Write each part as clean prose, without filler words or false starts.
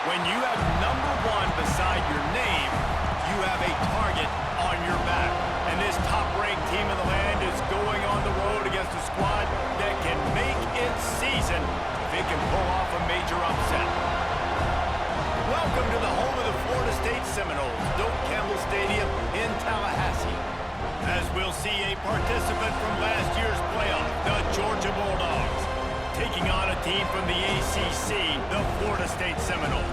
When you have number one beside your name, you have a target on your back. And this top-ranked team in the land is going on the road against a squad that can make its season if it can pull off a major upset. Welcome to the home of the Florida State Seminoles, Doak Campbell Stadium in Tallahassee. As we'll see a participant from last year's playoff, the Georgia Bulldogs, taking on a team from the ACC, the Florida State Seminoles.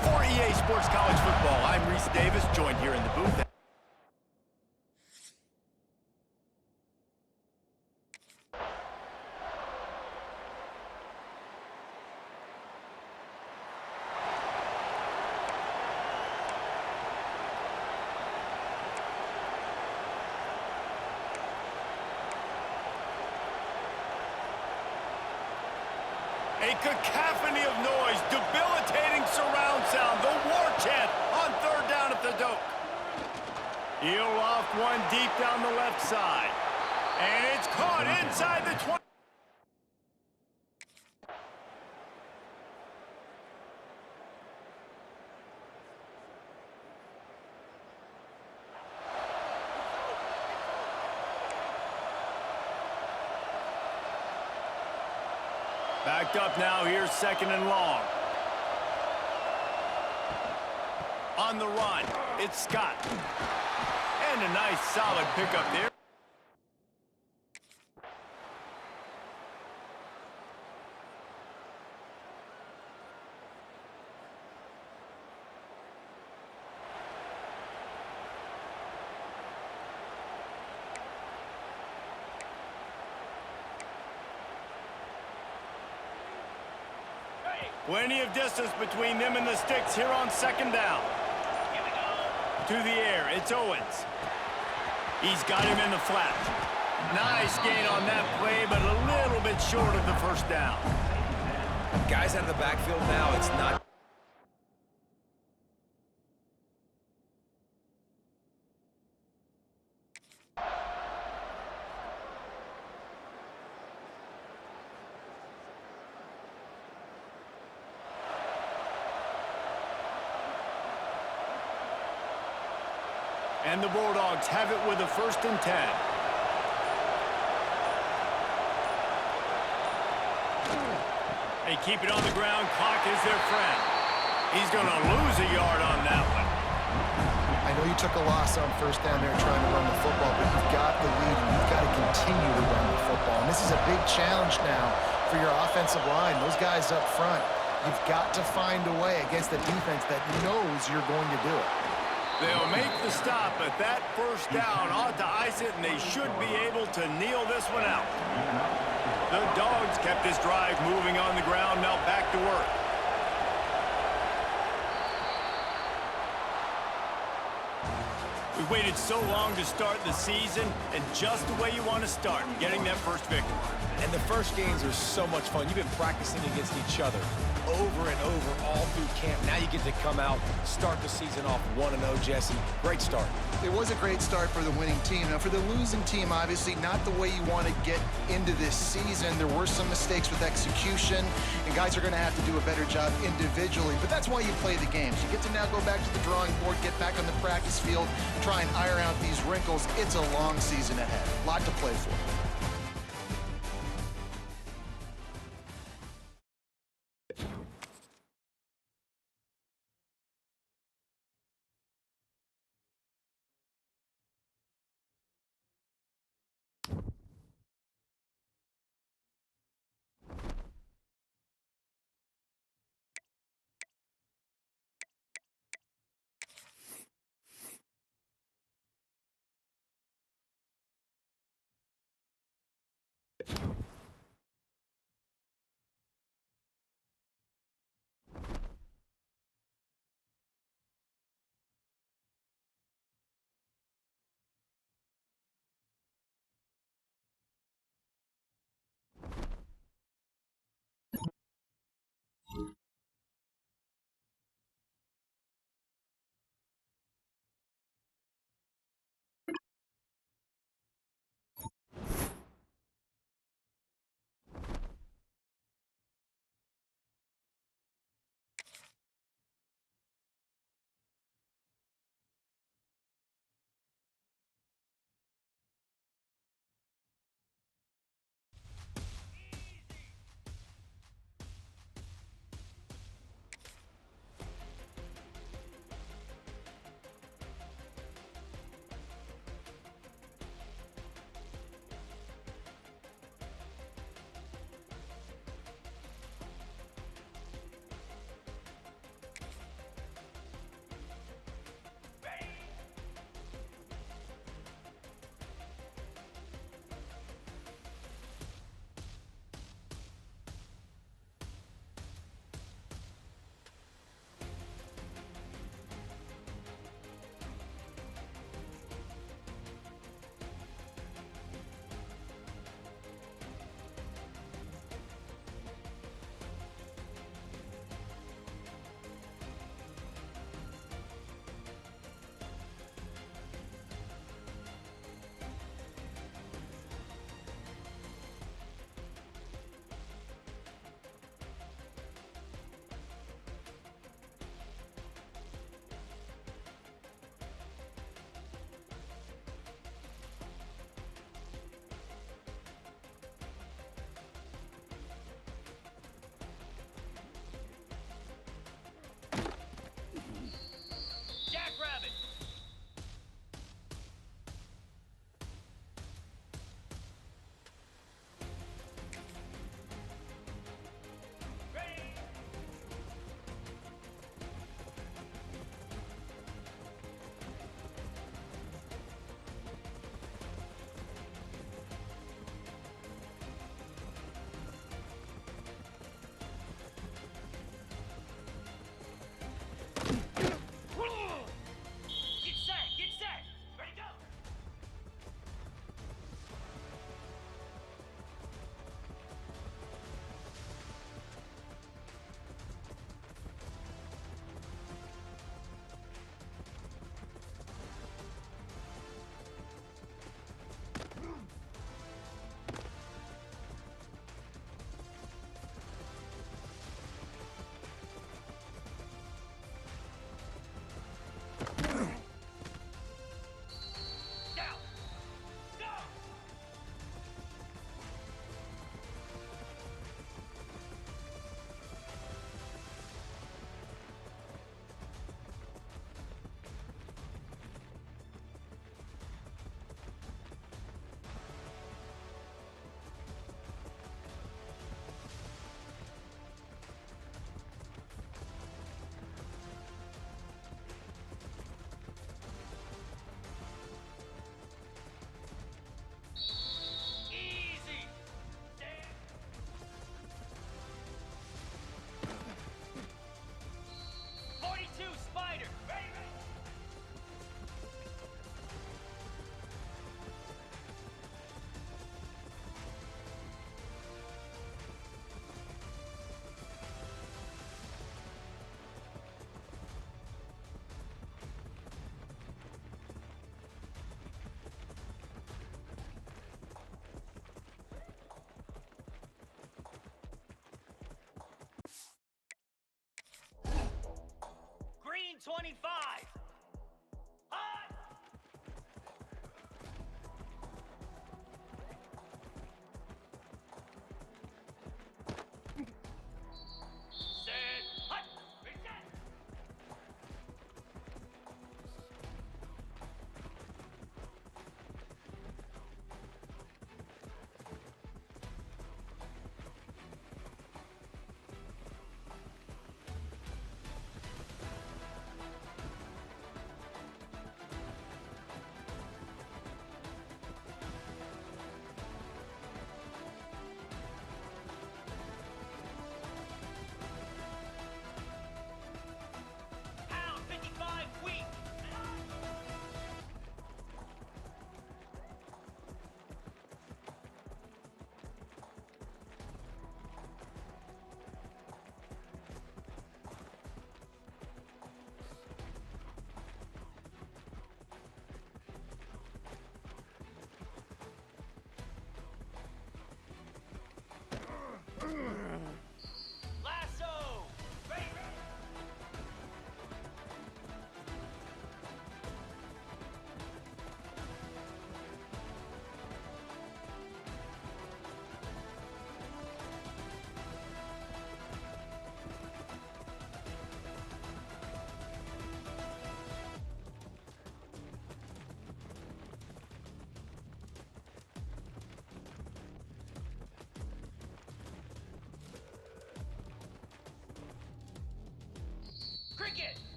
For EA Sports College Football, I'm Reese Davis, joined here in the booth. A cacophony of noise, debilitating surround sound, the war chant on third down at the Doak. He'll loft one deep down the left side. And it's caught inside the 20. Backed up now, here's second and long. On the run, it's Scott. And a nice solid pickup there. Plenty of distance between them and the sticks here on second down. To the air, it's Owens. He's got him in the flat. Nice gain on that play, but a little bit short of the first down. Guys out of the backfield now, it's not... And the Bulldogs have it with a 1st and 10. They keep it on the ground. Clock is their friend. He's going to lose a yard on that one. I know you took a loss on first down there trying to run the football, but you've got the lead and you've got to continue to run the football. And this is a big challenge now for your offensive line. Those guys up front, you've got to find a way against the defense that knows you're going to do it. They'll make the stop, but that first down ought to ice it, and they should be able to kneel this one out. The Dogs kept this drive moving on the ground, now back to work. We waited so long to start the season, and just the way you want to start, getting that first victory. And the first games are so much fun. You've been practicing against each other over and over all through camp. Now you get to come out, start the season off 1-0, Jesse. Great start. It was a great start for the winning team. Now, for the losing team, obviously not the way you want to get into this season. There were some mistakes with execution, and guys are going to have to do a better job individually. But that's why you play the games. You get to now go back to the drawing board, get back on the practice field, try and iron out these wrinkles. It's a long season ahead. A lot to play for.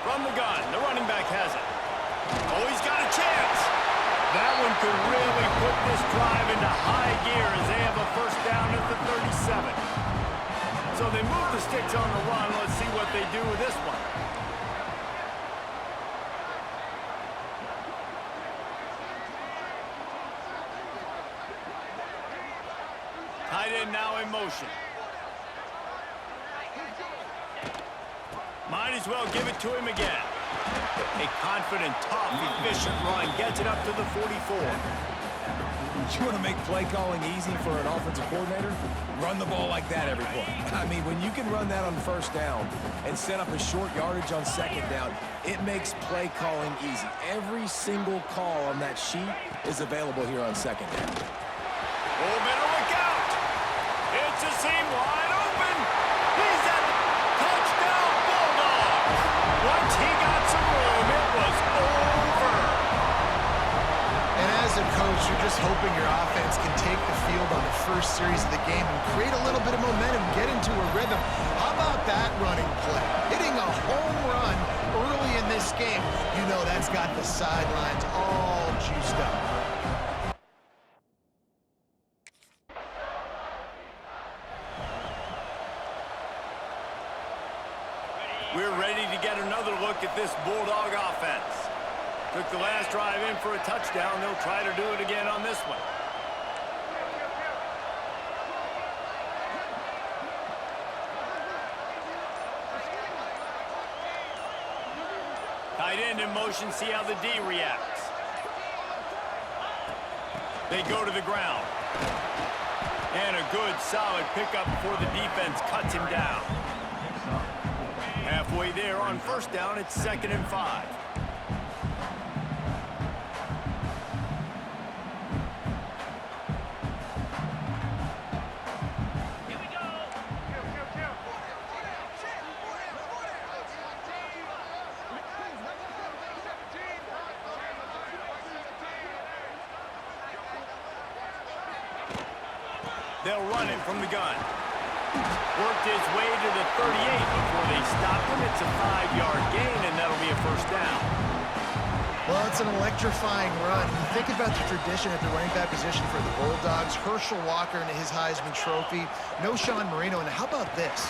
From the gun, the running back has it. Oh, he's got a chance. That one could really put this drive into high gear as they have a first down at the 37. So they move the sticks on the run. Let's see what they do with this one. Tight end now in motion. Might as well give it to him again. A confident, tough, efficient run gets it up to the 44. You want to make play calling easy for an offensive coordinator? Run the ball like that every play. I mean, when you can run that on first down and set up a short yardage on second down, it makes play calling easy. Every single call on that sheet is available here on second down. Oh, better look out. It's a seam wide open. He's at the touchdown Bulldogs. Once he got some room, it was over. And as a coach, you're just hoping your offense can take the field on the first series of the game and create a little bit of momentum, get into a rhythm. How about that running play? Hitting a home run early in this game. You know that's got the sidelines all juiced up. We're ready to get another look at this Bulldog offense. Took the last drive in for a touchdown. They'll try to do it again on this one. Tight end in motion, see how the D reacts. They go to the ground. And a good, solid pickup before the defense cuts him down. Halfway there on first down, it's 2nd and 5. They'll run it from the gun. Worked his way to the 38 before they stopped him. It's a 5-yard gain, and that'll be a first down. Well, it's an electrifying run. You think about the tradition at the running back position for the Bulldogs. Herschel Walker and his Heisman Trophy. No Sean Marino. And how about this?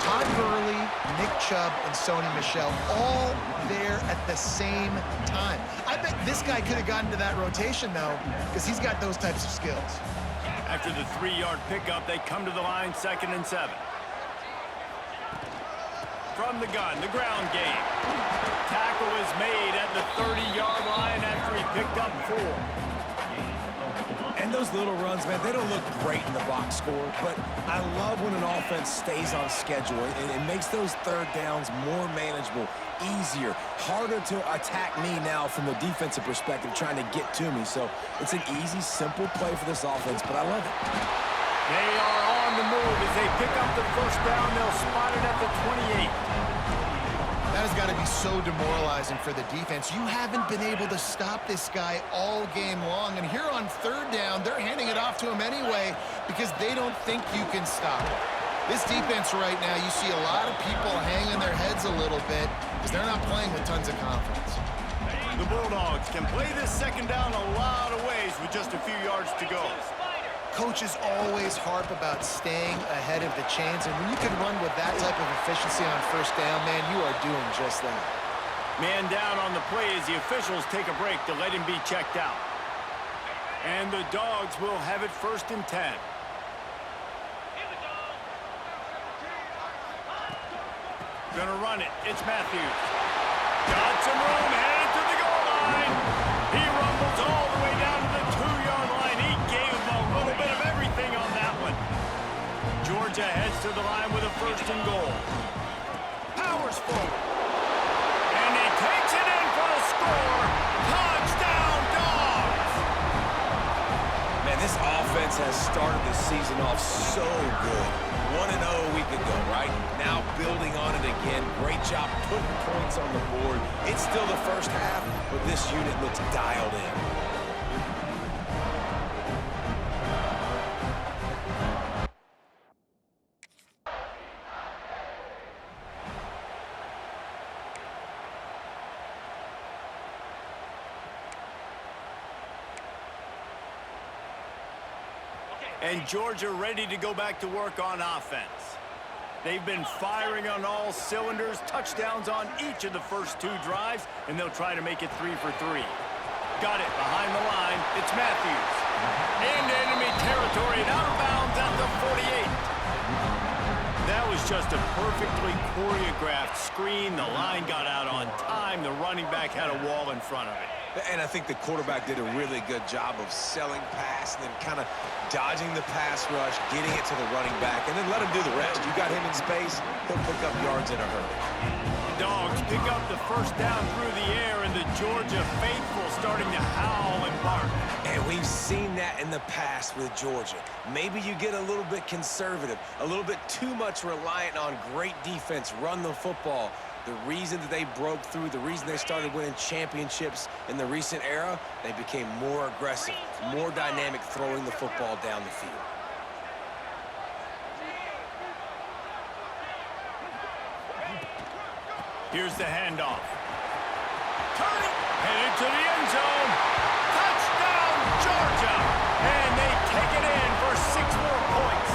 Todd Gurley, Nick Chubb, and Sony Michel all there at the same time. I bet this guy could have gotten to that rotation, though, because he's got those types of skills. After the 3-yard pickup, they come to the line, 2nd and 7. From the gun, the ground game. Tackle is made at the 30-yard line after he picked up 4. And those little runs, man, they don't look great in the box score, but I love when an offense stays on schedule. It makes those third downs more manageable, easier, harder to attack me now from the defensive perspective trying to get to me. So it's an easy, simple play for this offense, but I love it. They are on the move as they pick up the first down. They'll spot it at the 28. That has got to be so demoralizing for the defense. You haven't been able to stop this guy all game long. And here on third down, they're handing it off to him anyway because they don't think you can stop him. This defense right now, you see a lot of people hanging their heads a little bit because they're not playing with tons of confidence. The Bulldogs can play this second down a lot of ways with just a few yards to go. Coaches always harp about staying ahead of the chains, and when you can run with that type of efficiency on first down, man, you are doing just that. Man down on the play as the officials take a break to let him be checked out. And the Dogs will have it 1st and 10. Gonna run it. It's Matthews. Got some room, headed to the goal line. He rumbles all the way down to the 2-yard line. He gave him a little bit of everything on that one. Georgia heads to the line with a 1st and goal. Powers forward. And he takes it in for the score. Touchdown, Dogs! Man, this offense has started the season off so good. 1-0 a week ago, right? Now building on it again. Great job putting points on the board. It's still the first half, but this unit looks dialed in. And Georgia ready to go back to work on offense. They've been firing on all cylinders, touchdowns on each of the first 2 drives, and they'll try to make it 3 for 3. Got it behind the line. It's Matthews. Into enemy territory and out of bounds at the 48. That was just a perfectly choreographed screen. The line got out on time. The running back had a wall in front of it. And I think the quarterback did a really good job of selling pass and then kind of dodging the pass rush, getting it to the running back, and then let him do the rest. You got him in space, he'll pick up yards in a hurry. Dogs pick up the first down through the air, and the Georgia faithful starting to howl and bark. And we've seen that in the past with Georgia. Maybe you get a little bit conservative, a little bit too much reliant on great defense, run the football. The reason that they broke through, the reason they started winning championships in the recent era, they became more aggressive, more dynamic throwing the football down the field. Here's the handoff. Turning, headed to the end zone. Touchdown, Georgia! And they take it in for 6 more points.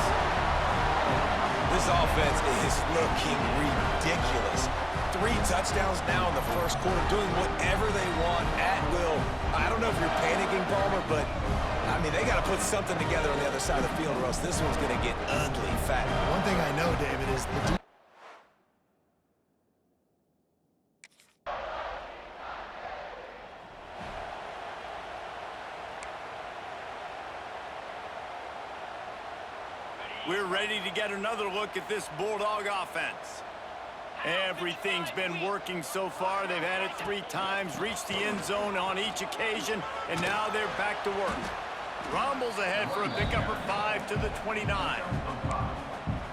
This offense is looking ridiculous. 3 touchdowns now in the first quarter, doing whatever they want at will. I don't know if you're panicking, Palmer, but, I mean, they got to put something together on the other side of the field, or else this one's going to get ugly fat. One thing I know, David, is the We're ready to get another look at this Bulldog offense. Everything's been working so far. They've had it 3 times, reached the end zone on each occasion, and now they're back to work. Rumbles ahead for a pickup of 5 to the 29.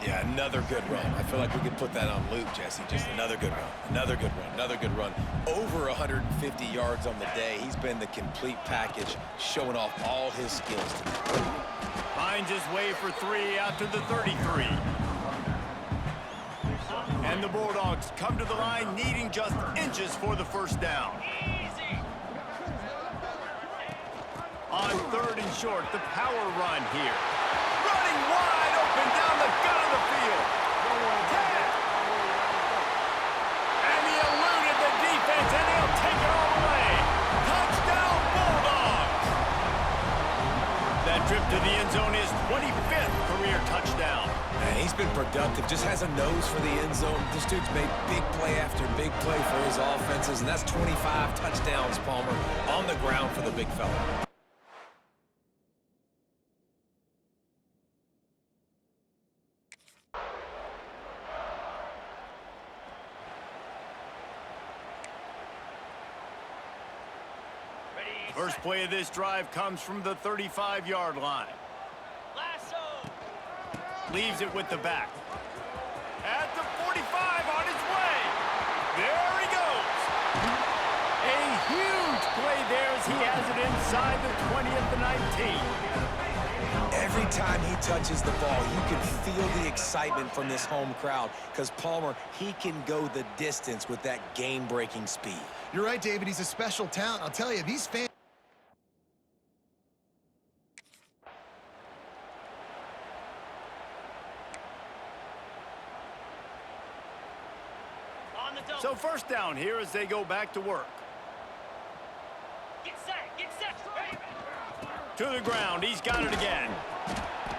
Yeah, another good run. I feel like we could put that on loop, Jesse. Just another good run, another good run, another good run. Over 150 yards on the day. He's been the complete package, showing off all his skills today. Finds his way for 3 out to the 33. And the Bulldogs come to the line needing just inches for the first down. On 3rd and short, the power run here. Running wide open down the gut of the field. And he eluded the defense, and he'll take it all the way. Touchdown, Bulldogs! That trip to the end zone is 25th career touchdown. Man, he's been productive, just has a nose for the end zone. This dude's made big play after big play for his offenses, and that's 25 touchdowns, Palmer, on the ground for the big fella. First play of this drive comes from the 35-yard line. Leaves it with the back. At the 45, on his way. There he goes. A huge play there as he has it inside the 20 at the 19. Every time he touches the ball, you can feel the excitement from this home crowd because Palmer, he can go the distance with that game-breaking speed. You're right, David. He's a special talent. I'll tell you, these fans... So first down here as they go back to work. Get set. To the ground, he's got it again.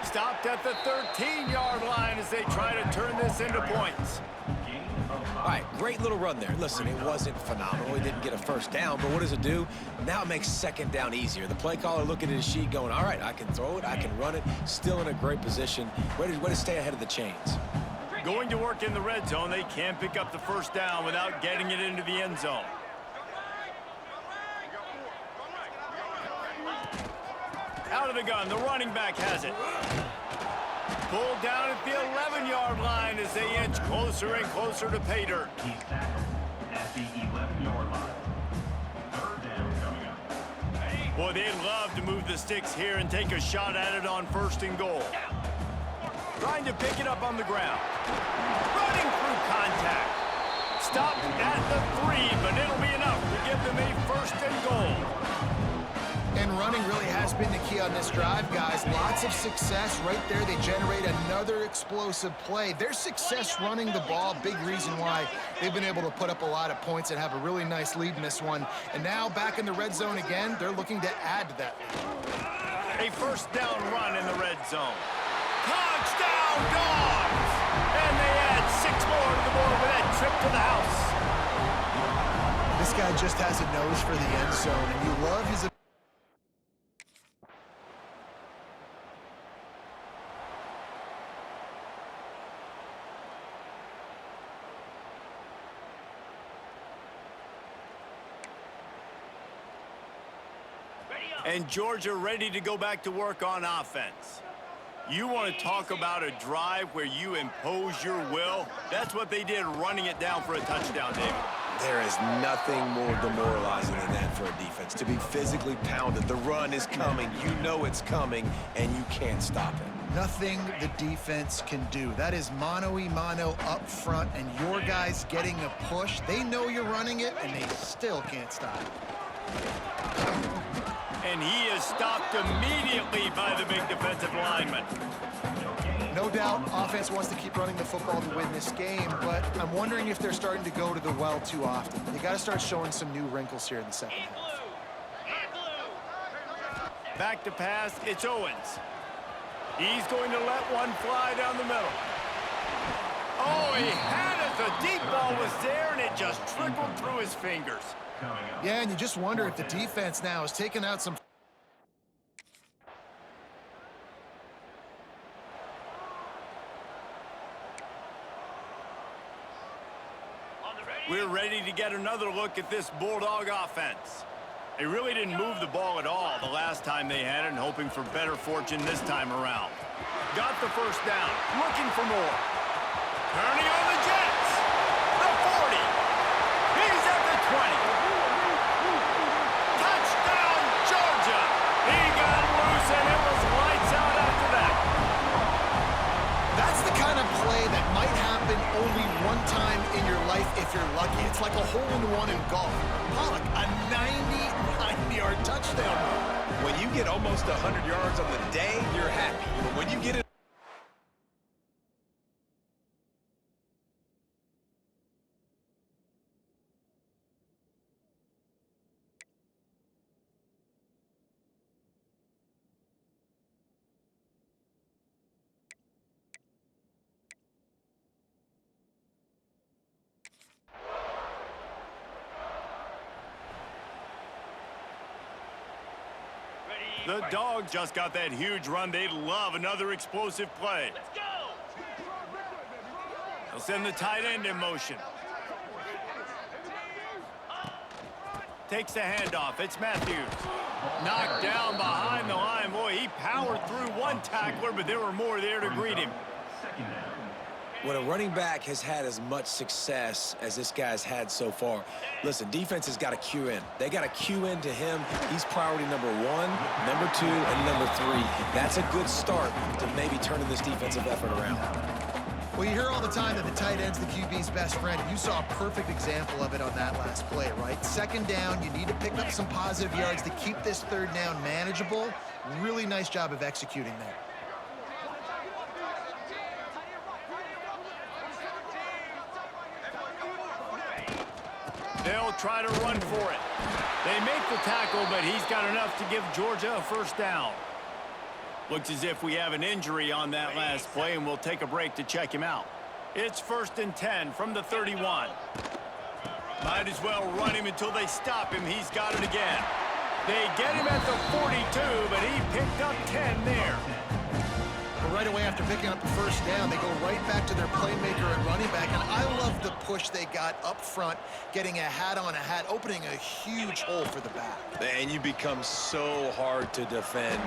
Stopped at the 13-yard line as they try to turn this into points. All right, great little run there. Listen, it wasn't phenomenal. He didn't get a first down, but what does it do? Now it makes second down easier. The play caller looking at his sheet going, all right, I can throw it, I can run it, still in a great position. Way to stay ahead of the chains. Going to work in the red zone, they can't pick up the first down without getting it into the end zone. Out of the gun, the running back has it. Pulled down at the 11-yard line as they inch closer and closer to pay dirt. He's tackled at the 11-yard line. 3rd down coming up. Boy, they'd love to move the sticks here and take a shot at it on 1st and goal. Trying to pick it up on the ground. Running through contact. Stopped at the 3, but it'll be enough to give them a 1st and goal. And running really has been the key on this drive, guys. Lots of success right there. They generate another explosive play. Their success running the ball, big reason why they've been able to put up a lot of points and have a really nice lead in this one. And now back in the red zone again, they're looking to add to that. A first down run in the red zone. Touchdown, Dogs! And they add 6 more to the board with that trip to the house. This guy just has a nose for the end zone, and you love his... And Georgia ready to go back to work on offense. You want to talk about a drive where you impose your will? That's what they did, running it down for a touchdown, David. There is nothing more demoralizing than that for a defense. To be physically pounded, the run is coming, you know it's coming, and you can't stop it. Nothing the defense can do. That is mano-a-mano up front, and your guys getting a push. They know you're running it, and they still can't stop it. And he is stopped immediately by the big defensive lineman. No doubt, offense wants to keep running the football to win this game, but I'm wondering if they're starting to go to the well too often. They got to start showing some new wrinkles here in the second half. Back to pass, it's Owens. He's going to let one fly down the middle. Oh, he had it. The deep ball was there, and it just trickled through his fingers. Yeah, and you just wonder if the defense now is taking out some... We're ready to get another look at this Bulldog offense. They really didn't move the ball at all the last time they had it, and hoping for better fortune this time around. Got the first down, looking for more. Turning on the Jets. The 40. He's at the 20. Touchdown, Georgia. He got loose, and it was lights out after that. That's the kind of play that might happen only one time in your life if you're lucky. It's like a hole-in-one in golf. Pollock, a 99-yard touchdown. When you get almost 100 yards on the day, you're happy. But when you get it... The Dogs just got that huge run. They'd love another explosive play. Let's go! They'll send the tight end in motion. Takes the handoff. It's Matthews. Knocked down behind the line. Boy, he powered through one tackler, but there were more there to greet him. Second down. When a running back has had as much success as this guy's had so far, listen, defense has got to cue in. They got to cue in to him. He's priority number 1, number 2, and number 3. That's a good start to maybe turning this defensive effort around. Well, you hear all the time that the tight end's the QB's best friend. You saw a perfect example of it on that last play, right? Second down, you need to pick up some positive yards to keep this third down manageable. Really nice job of executing there. They'll try to run for it. They make the tackle, but he's got enough to give Georgia a first down. Looks as if we have an injury on that last play, and we'll take a break to check him out. It's 1st and 10 from the 31. Might as well run him until they stop him. He's got it again. They get him at the 42, but he picked up 10 there. But right away after picking up the first down, they go right back to their playmaker at running back. And I love the push they got up front, getting a hat on a hat, opening a huge hole for the back. And you become so hard to defend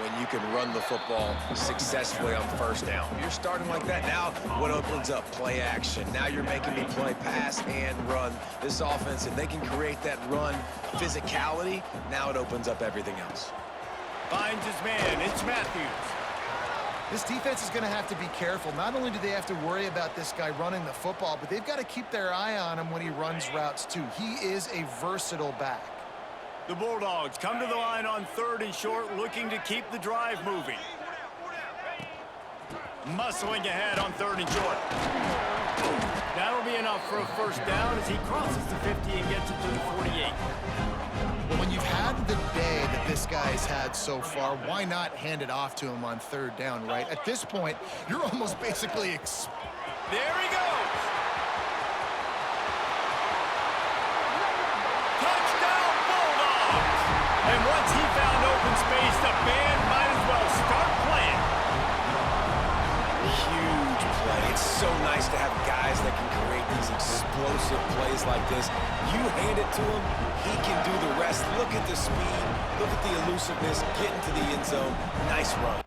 when you can run the football successfully on first down. You're starting like that. Now what opens up? Play action. Now you're making me play pass and run. This offense, if they can create that run physicality, now it opens up everything else. Finds his man. It's Matthews. This defense is going to have to be careful. Not only do they have to worry about this guy running the football, but they've got to keep their eye on him when he runs routes too. He is a versatile back. The Bulldogs come to the line on 3rd and short, looking to keep the drive moving. Muscling ahead on 3rd and short. That'll be enough for a first down as he crosses the 50 and gets it to the 48. Well, when you've had the day that this guy's had so far, why not hand it off to him on 3rd down, right? At this point, you're almost basically There he goes. Touchdown Bulldogs. And once he found open space, the band might as well start playing. Huge play. It's so nice to have guys that can create these explosive plays like this. You hand it to him, he can do the rest. Look at the speed. Look at the elusiveness. Get into the end zone. Nice run.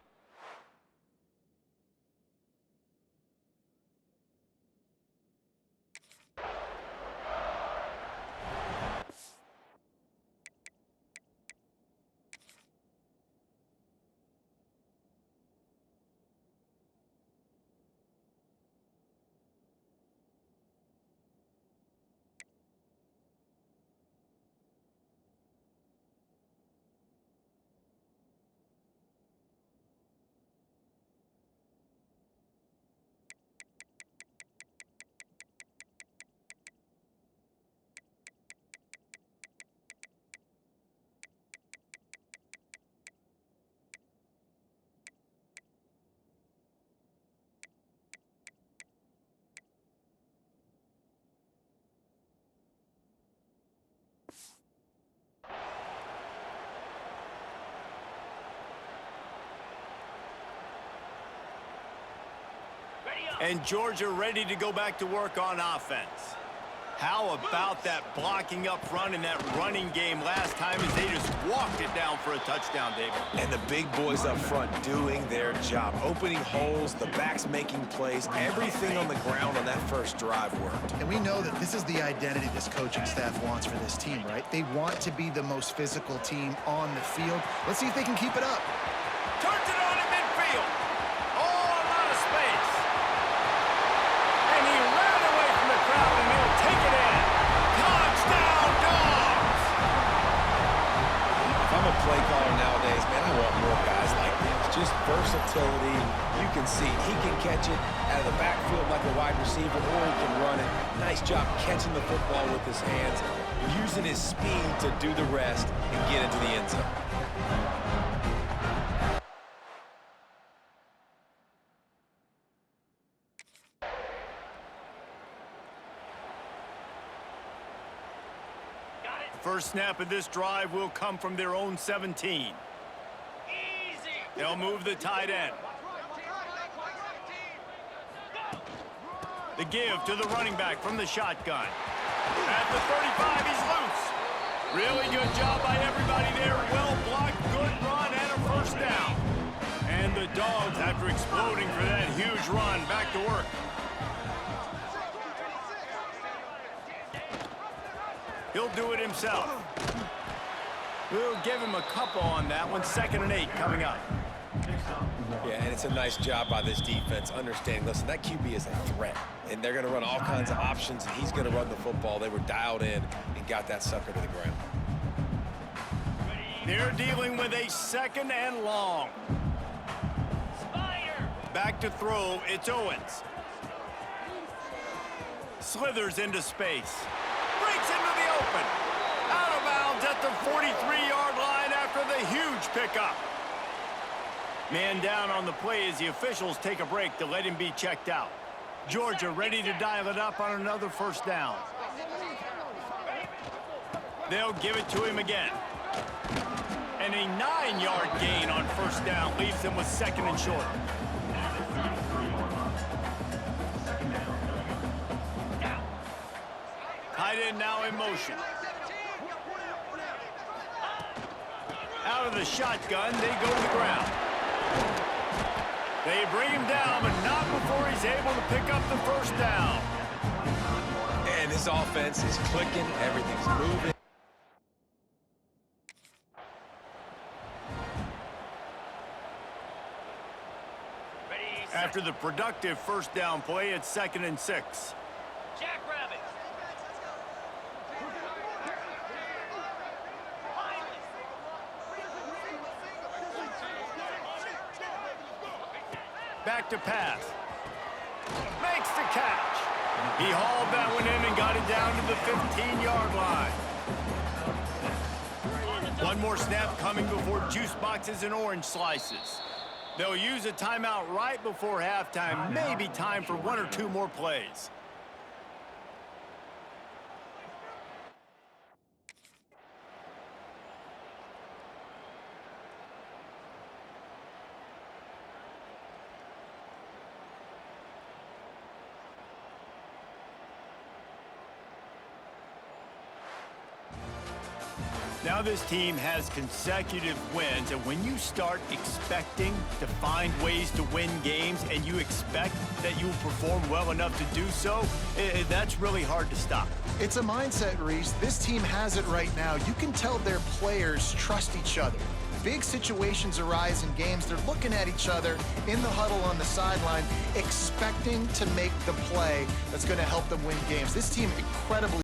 And Georgia ready to go back to work on offense. How about that blocking up front in that running game last time as they just walked it down for a touchdown, David? And the big boys up front doing their job. Opening holes, the backs making plays. Everything on the ground on that first drive worked. And we know that this is the identity this coaching staff wants for this team, right? They want to be the most physical team on the field. Let's see if they can keep it up. Turns it on in midfield. Oh, a lot of space. And he ran away from the crowd, and he'll take it in. Touchdown, Dogs! If I'm a play caller nowadays, man, I want more guys like this. Just versatility. You can see he can catch it out of the backfield like a wide receiver, or he can run it. Nice job catching the football with his hands, using his speed to do the rest and get into the end zone. First snap of this drive will come from their own 17. Easy. They'll move the tight end. The give to the running back from the shotgun. At the 35, he's loose. Really good job by everybody there. Well blocked, good run, and a first down. And the Dogs, after exploding for that huge run, back to work. He'll do it himself. We'll give him a couple on that one. 2nd and 8 coming up. Yeah, and it's a nice job by this defense understanding, listen, that QB is a threat, and they're going to run all kinds of options, and he's going to run the football. They were dialed in and got that sucker to the ground. They're dealing with a 2nd and long. Spider. Back to throw, it's Owens. Slithers into space. Breaks into the open. Out of bounds at the 43-yard line after the huge pickup. Man down on the play as the officials take a break to let him be checked out. Georgia ready to dial it up on another first down. They'll give it to him again. And a 9-yard gain on first down leaves them with 2nd and short. Tight end now in motion. Out of the shotgun, they go to the ground. They bring him down, but not before he's able to pick up the first down. And this offense is clicking. Everything's moving. Ready, set. After the productive first down play, it's 2nd and 6. Jackrabbit. Back to pass. Makes the catch. He hauled that one in and got it down to the 15-yard line. One more snap coming before juice boxes and orange slices. They'll use a timeout right before halftime. Maybe time for one or two more plays. Now this team has consecutive wins, and when you start expecting to find ways to win games and you expect that you will perform well enough to do so, that's really hard to stop. It's a mindset, Reese. This team has it right now. You can tell their players trust each other. Big situations arise in games. They're looking at each other in the huddle on the sideline, expecting to make the play that's going to help them win games. This team incredibly